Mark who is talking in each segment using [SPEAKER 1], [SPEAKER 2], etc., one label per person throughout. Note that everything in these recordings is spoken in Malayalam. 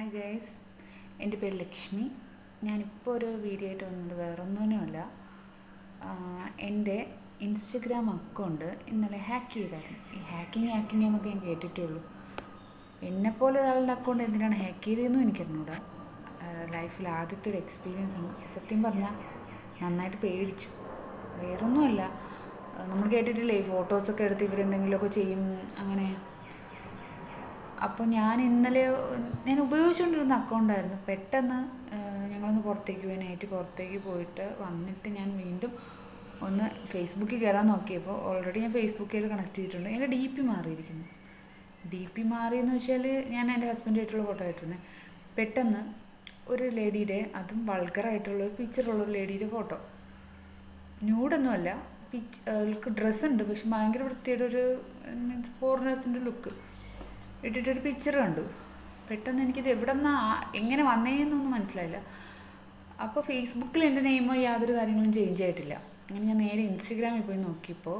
[SPEAKER 1] ഹായ് ഗൈസ്, എൻ്റെ പേര് ലക്ഷ്മി. ഞാനിപ്പോൾ ഒരു വീഡിയോ ആയിട്ട് വന്നത് വേറൊന്നിനുമല്ല. എൻ്റെ ഇൻസ്റ്റഗ്രാം അക്കൗണ്ട് ഇന്നലെ ഹാക്ക് ചെയ്തായിരുന്നു. ഈ ഹാക്കിങ് എന്നൊക്കെ ഞാൻ കേട്ടിട്ടേ ഉള്ളൂ. എന്നെപ്പോലെ ഒരാളുടെ അക്കൗണ്ട് എന്തിനാണ് ഹാക്ക് ചെയ്തതെന്നും എനിക്കറിഞ്ഞൂടാ. ലൈഫിൽ ആദ്യത്തെ ഒരു എക്സ്പീരിയൻസ് ആണ്. സത്യം പറഞ്ഞാൽ നന്നായിട്ട് പേടിച്ചു. വേറൊന്നുമല്ല, നമ്മൾ കേട്ടിട്ടില്ലേ ഫോട്ടോസൊക്കെ എടുത്ത് ഇവരെന്തെങ്കിലുമൊക്കെ ചെയ്യും അങ്ങനെ. അപ്പോൾ ഞാൻ ഉപയോഗിച്ചുകൊണ്ടിരുന്ന അക്കൗണ്ടായിരുന്നു. പെട്ടെന്ന് ഞങ്ങളൊന്ന് പുറത്തേക്ക് പോയിട്ട് വന്നിട്ട് ഞാൻ വീണ്ടും ഒന്ന് ഫേസ്ബുക്കിൽ കയറാൻ നോക്കിയപ്പോൾ ഓൾറെഡി ഞാൻ ഫേസ്ബുക്കായിട്ട് കണക്ട് ചെയ്തിട്ടുണ്ട്. എൻ്റെ ഡി പി മാറിയിരിക്കുന്നു. ഡി പി മാറിയെന്ന് വെച്ചാൽ ഞാൻ എൻ്റെ ഹസ്ബൻഡായിട്ടുള്ള ഫോട്ടോ ആയിട്ടിരുന്നത്. പെട്ടെന്ന് ഒരു ലേഡിയുടെ, അതും വൾഗറായിട്ടുള്ള പിക്ചറുള്ളൊരു ലേഡിയുടെ ഫോട്ടോ, ന്യൂഡൊന്നുമല്ല, അവൾക്ക് ഡ്രസ്സുണ്ട് പക്ഷെ ഭയങ്കര വൃത്തിയുടെ ഒരു ഫോറിനേഴ്സിൻ്റെ ലുക്ക് ഇട്ടിട്ടൊരു പിക്ചർ കണ്ടു. പെട്ടെന്ന് എനിക്കിത് എങ്ങനെ വന്നേന്നൊന്നും മനസ്സിലായില്ല. അപ്പോൾ ഫേസ്ബുക്കിൽ എൻ്റെ നെയിമോ യാതൊരു കാര്യങ്ങളും ചേഞ്ച് ആയിട്ടില്ല. അങ്ങനെ ഞാൻ നേരെ ഇൻസ്റ്റഗ്രാമിൽ പോയി നോക്കിയപ്പോൾ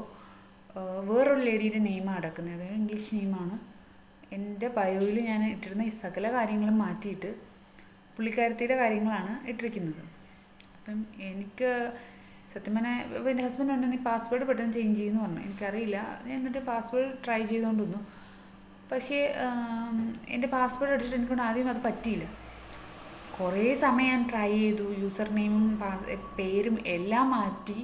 [SPEAKER 1] വേറൊരു ലേഡിയുടെ നെയിമാണ് കിടക്കുന്നത്. അതൊരു ഇംഗ്ലീഷ് നെയിമാണ്. എൻ്റെ ബയോയിൽ ഞാൻ ഇട്ടിരുന്ന ഈ സകല കാര്യങ്ങളും മാറ്റിയിട്ട് പുള്ളിക്കാരത്തിയുടെ കാര്യങ്ങളാണ് ഇട്ടിരിക്കുന്നത്. അപ്പം എനിക്ക് സത്യം പറഞ്ഞാൽ എൻ്റെ ഹസ്ബൻഡ് ഉണ്ട്, നീ പാസ്വേഡ് പെട്ടെന്ന് ചേഞ്ച് ചെയ്യുമെന്ന് പറഞ്ഞു. എനിക്കറിയില്ല. ഞാൻ എന്നിട്ട് പാസ്വേഡ് ട്രൈ ചെയ്തുകൊണ്ട് വന്നു. പക്ഷേ എൻ്റെ പാസ്വേഡ് അടിച്ചിട്ട് എനിക്കൊണ്ട് ആദ്യം അത് പറ്റിയില്ല. കുറേ സമയം ഞാൻ ട്രൈ ചെയ്തു, യൂസർ നെയിമും പേരും എല്ലാം മാറ്റി.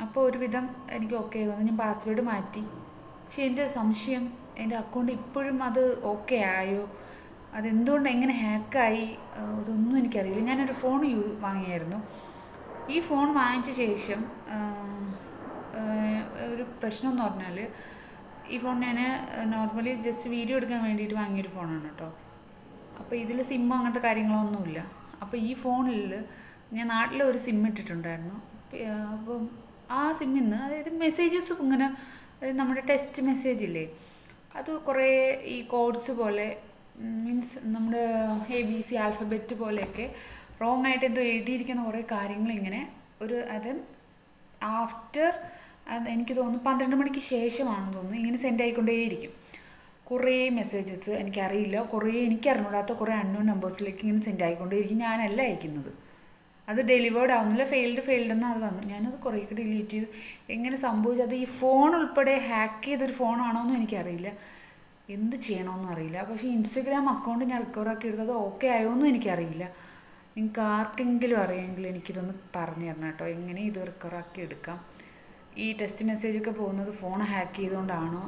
[SPEAKER 1] അപ്പോൾ ഒരുവിധം എനിക്ക് ഓക്കെ വന്നു. ഞാൻ പാസ്വേഡ് മാറ്റി. പക്ഷേ എൻ്റെ സംശയം, എൻ്റെ അക്കൗണ്ട് ഇപ്പോഴും അത് ഓക്കെ ആയോ, അതെന്തുകൊണ്ട് എങ്ങനെ ഹാക്കായി, അതൊന്നും എനിക്കറിയില്ല. ഞാനൊരു ഫോൺ വാങ്ങിയായിരുന്നു. ഈ ഫോൺ വാങ്ങിച്ച ശേഷം ഒരു പ്രശ്നം എന്ന് പറഞ്ഞാൽ, ഈ ഫോൺ ഞാൻ നോർമലി ജസ്റ്റ് വീഡിയോ എടുക്കാൻ വേണ്ടിയിട്ട് വാങ്ങിയൊരു ഫോണാണ് കേട്ടോ. അപ്പോൾ ഇതിൽ സിമ്മോ അങ്ങനത്തെ കാര്യങ്ങളൊന്നുമില്ല. അപ്പോൾ ഈ ഫോണിൽ ഞാൻ നാട്ടിലൊരു സിം ഇട്ടിട്ടുണ്ടായിരുന്നു. അപ്പം ആ സിമ്മിൽ നിന്ന്, അതായത് മെസ്സേജസ് ഇങ്ങനെ, അതായത് നമ്മുടെ ടെക്സ്റ്റ് മെസ്സേജ് ഇല്ലേ, അത് കുറേ ഈ കോഡ്സ് പോലെ, മീൻസ് നമ്മുടെ ABC ആൽഫബറ്റ് പോലെയൊക്കെ റോങ് ആയിട്ട് എന്തോ എഴുതിയിരിക്കുന്ന കുറേ കാര്യങ്ങൾ ഇങ്ങനെ അത് ആഫ്റ്റർ, എനിക്ക് തോന്നുന്നു 12 മണിക്ക് ശേഷമാണെന്ന് തോന്നുന്നു, ഇങ്ങനെ സെൻഡ് ആയിക്കൊണ്ടേയിരിക്കും കുറേ മെസ്സേജസ്. എനിക്കറിയില്ല, എനിക്കറിഞ്ഞൂടാത്ത കുറേ അൺനോൺ നമ്പേഴ്സിലേക്ക് ഇങ്ങനെ സെൻഡ് ആയിക്കൊണ്ടേയിരിക്കും. ഞാനല്ല അയക്കുന്നത്, അത് ഡെലിവേർഡ് ആവുന്നില്ല, ഫെയിൽഡ് എന്നാണ് അത് വന്നു. ഞാനത് കുറേയൊക്കെ ഡിലീറ്റ് ചെയ്തു. എങ്ങനെ സംഭവിച്ചത്, അത് ഈ ഫോൺ ഉൾപ്പെടെ ഹാക്ക് ചെയ്തൊരു ഫോണാണോ എന്നും എനിക്കറിയില്ല, എന്ത് ചെയ്യണമെന്നും അറിയില്ല. പക്ഷേ ഇൻസ്റ്റഗ്രാം അക്കൗണ്ട് ഞാൻ റിക്കവർ ആക്കി എടുത്തത് ഓക്കെ ആയോന്നും എനിക്കറിയില്ല. നിങ്ങൾക്ക് ആർക്കെങ്കിലും അറിയാമെങ്കിൽ എനിക്കിതൊന്ന് പറഞ്ഞു തരണം കേട്ടോ, എങ്ങനെ ഇത് റിക്കവർ ആക്കി എടുക്കാം. ഈ ടെക്സ്റ്റ് മെസ്സേജൊക്കെ പോകുന്നത് ഫോൺ ഹാക്ക് ചെയ്തുകൊണ്ടാണോ?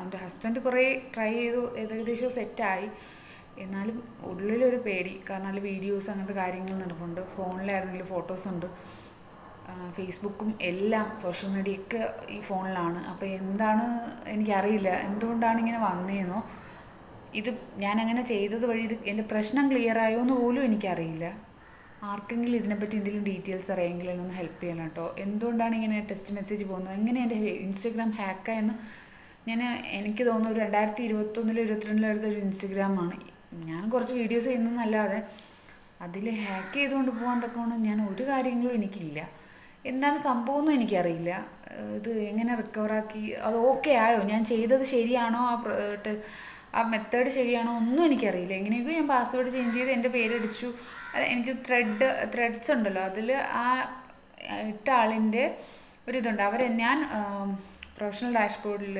[SPEAKER 1] എൻ്റെ ഹസ്ബൻഡ് കുറേ ട്രൈ ചെയ്തു, ഏകദേശം സെറ്റായി. എന്നാലും ഉള്ളിലൊരു പേടി, കാരണം അതിൽ വീഡിയോസ് അങ്ങനത്തെ കാര്യങ്ങൾ നടപ്പുണ്ട്. ഫോണിലായിരുന്നെങ്കിൽ ഫോട്ടോസുണ്ട്, ഫേസ്ബുക്കും എല്ലാം, സോഷ്യൽ മീഡിയയൊക്കെ ഈ ഫോണിലാണ്. അപ്പോൾ എന്താണ് എനിക്കറിയില്ല, എന്തുകൊണ്ടാണ് ഇങ്ങനെ വന്നതെന്നോ, ഇത് ഞാനങ്ങനെ ചെയ്തത് വഴി ഇത് എൻ്റെ പ്രശ്നം ക്ലിയർ ആയോ എന്ന് പോലും എനിക്കറിയില്ല. ആർക്കെങ്കിലും ഇതിനെപ്പറ്റി എന്തെങ്കിലും ഡീറ്റെയിൽസ് അറിയാമെങ്കിൽ എന്നൊന്ന് ഹെൽപ്പ് ചെയ്യണം കേട്ടോ. എന്തുകൊണ്ടാണ് ഇങ്ങനെ ടെക്സ്റ്റ് മെസ്സേജ് പോകുന്നത്, എങ്ങനെ എൻ്റെ ഇൻസ്റ്റഗ്രാം ഹാക്കായെന്ന് എനിക്ക് തോന്നുന്നു ഒരു 2021 22 എടുത്തൊരു ഇൻസ്റ്റഗ്രാമാണ്. ഞാൻ കുറച്ച് വീഡിയോസ് ചെയ്യുന്നതെന്നല്ലാതെ അതിൽ ഹാക്ക് ചെയ്തുകൊണ്ട് പോകാൻ തക്കവണ്ണം ഞാൻ ഒരു കാര്യങ്ങളും എനിക്കില്ല. എന്താണ് സംഭവമൊന്നും എനിക്കറിയില്ല. ഇത് എങ്ങനെ റിക്കവറാക്കി, അത് ഓക്കെ ആയോ, ഞാൻ ചെയ്തത് ശരിയാണോ, ആ മെത്തേഡ് ശരിയാണോ ഒന്നും എനിക്കറിയില്ല. എങ്ങനെയൊക്കെ ഞാൻ പാസ്വേഡ് ചേഞ്ച് ചെയ്ത് എൻ്റെ പേരടിച്ചു. എനിക്ക് ത്രെഡ്സ് ഉണ്ടല്ലോ, അതിൽ ആ ഇട്ട ആളിൻ്റെ ഒരിതുണ്ട്. ഞാൻ പ്രൊഫഷണൽ ഡാഷ്ബോർഡിൽ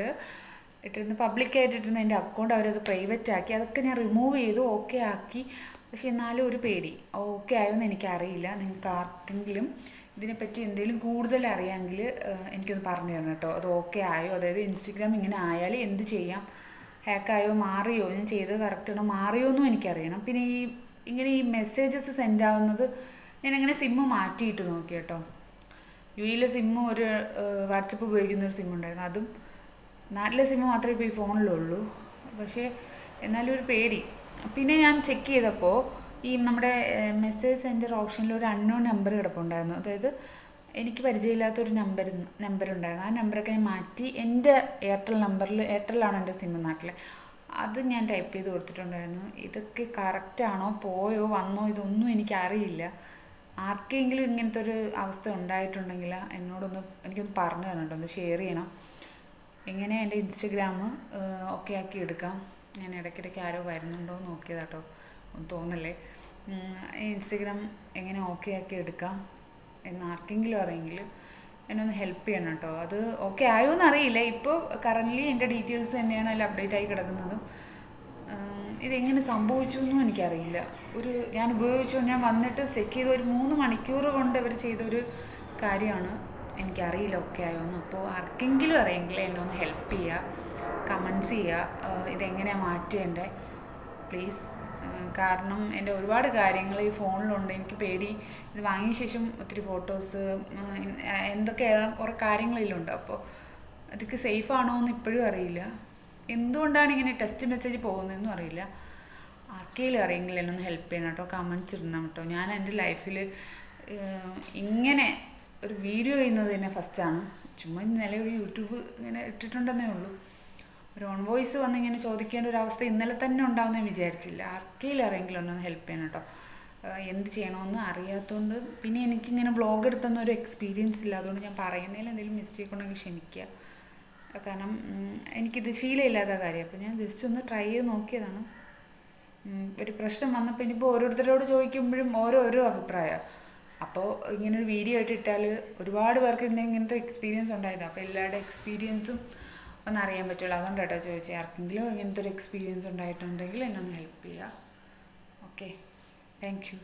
[SPEAKER 1] ഇട്ടിരുന്ന, പബ്ലിക്കായിട്ട് ഇട്ടിരുന്ന എൻ്റെ അക്കൗണ്ട് അവരത് പ്രൈവറ്റ് ആക്കി. അതൊക്കെ ഞാൻ റിമൂവ് ചെയ്തു, ഓക്കെ ആക്കി. പക്ഷെ എന്നാലും ഒരു പേടി, ഓക്കെ ആയോന്ന് എനിക്കറിയില്ല. നിങ്ങൾക്ക് ആർക്കെങ്കിലും ഇതിനെപ്പറ്റി എന്തെങ്കിലും കൂടുതൽ അറിയാമെങ്കിൽ എനിക്കൊന്ന് പറഞ്ഞു തരണം കേട്ടോ. അത് ഓക്കെ ആയോ, അതായത് ഇൻസ്റ്റഗ്രാം ഇങ്ങനെ ആയാൽ എന്ത് ചെയ്യാം, ഹാക്കായോ, മാറിയോ, ഞാൻ ചെയ്തത് കറക്റ്റാണോ, മാറിയോ എന്നും എനിക്കറിയണം. പിന്നെ ഇങ്ങനെ ഈ മെസ്സേജസ് സെൻഡ് ആവുന്നത്, ഞാനങ്ങനെ സിമ്മ് മാറ്റിയിട്ട് നോക്കി കേട്ടോ. യുഎയിലെ സിമ്മ്, ഒരു വാട്സപ്പ് ഉപയോഗിക്കുന്നൊരു സിമ്മുണ്ടായിരുന്നു, അതും നാട്ടിലെ സിമ്മ് മാത്രമേ ഇപ്പോൾ ഈ ഫോണിലുള്ളൂ. പക്ഷേ എന്നാലും ഒരു പേടി. പിന്നെ ഞാൻ ചെക്ക് ചെയ്തപ്പോൾ ഈ നമ്മുടെ മെസ്സേജ് സെൻഡർ ഓപ്ഷനിൽ ഒരു അൺനോൺ നമ്പർ കിടപ്പുണ്ടായിരുന്നു. അതായത് എനിക്ക് പരിചയമില്ലാത്തൊരു നമ്പറുണ്ടായിരുന്നു. ആ നമ്പറൊക്കെ ഞാൻ മാറ്റി എൻ്റെ എയർടെല്ലാണ് എൻ്റെ സിമ്മ് നാട്ടിലെ, അത് ഞാൻ ടൈപ്പ് ചെയ്ത് കൊടുത്തിട്ടുണ്ടായിരുന്നു. ഇതൊക്കെ കറക്റ്റാണോ, പോയോ വന്നോ, ഇതൊന്നും എനിക്കറിയില്ല. ആർക്കെങ്കിലും ഇങ്ങനത്തെ ഒരു അവസ്ഥ ഉണ്ടായിട്ടുണ്ടെങ്കിൽ എനിക്കൊന്ന് പറഞ്ഞു തരണം കേട്ടോ, ഒന്ന് ഷെയർ ചെയ്യണം. എങ്ങനെ എൻ്റെ ഇൻസ്റ്റഗ്രാം ഓക്കെ ആക്കി എടുക്കാം. ഞാൻ ഇടയ്ക്കിടയ്ക്ക് ആരോ വരുന്നുണ്ടോ എന്ന് നോക്കിയതാട്ടോ, ഒന്നും തോന്നല്ലേ. ഇൻസ്റ്റഗ്രാം എങ്ങനെ ഓക്കെ ആക്കി എടുക്കാം എന്ന് ആർക്കെങ്കിലും അറിയെങ്കിൽ എന്നെ ഒന്ന് ഹെൽപ്പ് ചെയ്യണം കേട്ടോ. അത് ഓക്കെ ആയോ എന്നറിയില്ല. ഇപ്പോൾ കറൻ്റ്ലി എൻ്റെ ഡീറ്റെയിൽസ് തന്നെയാണ് അതിൽ അപ്ഡേറ്റ് ആയി കിടക്കുന്നതും. ഇതെങ്ങനെ സംഭവിച്ചു എന്നും എനിക്കറിയില്ല. ഞാൻ വന്നിട്ട് ചെക്ക് ചെയ്ത ഒരു 3 മണിക്കൂർ കൊണ്ട് ഇവർ ചെയ്തൊരു കാര്യമാണ്. എനിക്കറിയില്ല ഓക്കെ ആയോ എന്ന്. അപ്പോൾ ആർക്കെങ്കിലും അറിയെങ്കിൽ എന്നെ ഒന്ന് ഹെൽപ്പ് ചെയ്യുക, കമൻസ് ചെയ്യുക, ഇതെങ്ങനെയാണ് മാറ്റേണ്ടത് പ്ലീസ്. കാരണം എൻ്റെ ഒരുപാട് കാര്യങ്ങൾ ഈ ഫോണിലുണ്ട്. എനിക്ക് പേടി, ഇത് വാങ്ങിയ ശേഷം ഒത്തിരി ഫോട്ടോസ് എന്തൊക്കെയാണ് കുറേ കാര്യങ്ങളിലുണ്ട്. അപ്പോൾ അതൊക്കെ സേഫ് ആണോ എന്ന് ഇപ്പോഴും അറിയില്ല. എന്തുകൊണ്ടാണ് ഇങ്ങനെ ടെക്സ്റ്റ് മെസ്സേജ് പോകുന്നതെന്നും അറിയില്ല. ആർക്കെങ്കിലും അറിയെങ്കിൽ എന്നൊന്ന് ഹെൽപ്പ് ചെയ്യണം കേട്ടോ, കമൻസ് ഇടണം കേട്ടോ. ഞാൻ എൻ്റെ ലൈഫിൽ ഇങ്ങനെ ഒരു വീഡിയോ ചെയ്യുന്നത് തന്നെ ഫസ്റ്റാണ്. ചുമ്മാ നിലവിൽ യൂട്യൂബ് ഇങ്ങനെ ഇട്ടിട്ടുണ്ടെന്നേ ഉള്ളൂ. ഒരു ഓൺ വോയിസ് വന്ന് ഇങ്ങനെ ചോദിക്കേണ്ട ഒരു അവസ്ഥ ഇന്നലെ തന്നെ ഉണ്ടാവുമെന്ന് വിചാരിച്ചില്ല. ആർക്കെങ്കിലും അറിയെങ്കിലും ഒന്നൊന്ന് ഹെൽപ്പ് ചെയ്യണം കേട്ടോ. എന്ത് ചെയ്യണമെന്ന് അറിയാത്തതുകൊണ്ട്, പിന്നെ എനിക്കിങ്ങനെ വ്ളോഗ് എടുത്തൊന്നും ഒരു എക്സ്പീരിയൻസ് ഇല്ല. അതുകൊണ്ട് ഞാൻ പറയുന്നതിൽ എന്തെങ്കിലും മിസ്റ്റേക്ക് ഉണ്ടെങ്കിൽ ക്ഷമിക്കുക. കാരണം എനിക്കിത് ശീലമില്ലാത്ത കാര്യം. അപ്പോൾ ഞാൻ ജസ്റ്റ് ഒന്ന് ട്രൈ ചെയ്ത് നോക്കിയതാണ്. ഒരു പ്രശ്നം വന്നപ്പോൾ ഇനിയിപ്പോൾ ഓരോരുത്തരോട് ചോദിക്കുമ്പോഴും ഓരോ അഭിപ്രായമാണ്. അപ്പോൾ ഇങ്ങനൊരു വീഡിയോ ആയിട്ട് ഇട്ടാൽ ഒരുപാട് പേർക്ക് ഇങ്ങനത്തെ എക്സ്പീരിയൻസ് ഉണ്ടായിരുന്നു. അപ്പോൾ എല്ലാവരുടെ എക്സ്പീരിയൻസും ഒന്ന് അറിയാൻ പറ്റുള്ളൂ. അതുകൊണ്ട് കേട്ടോ ചോദിച്ചത്. ആർക്കെങ്കിലും ഇങ്ങനത്തെ ഒരു എക്സ്പീരിയൻസ് ഉണ്ടായിട്ടുണ്ടെങ്കിൽ എന്നെ ഒന്ന് ഹെൽപ്പ് ചെയ്യുക. Okay, thank you.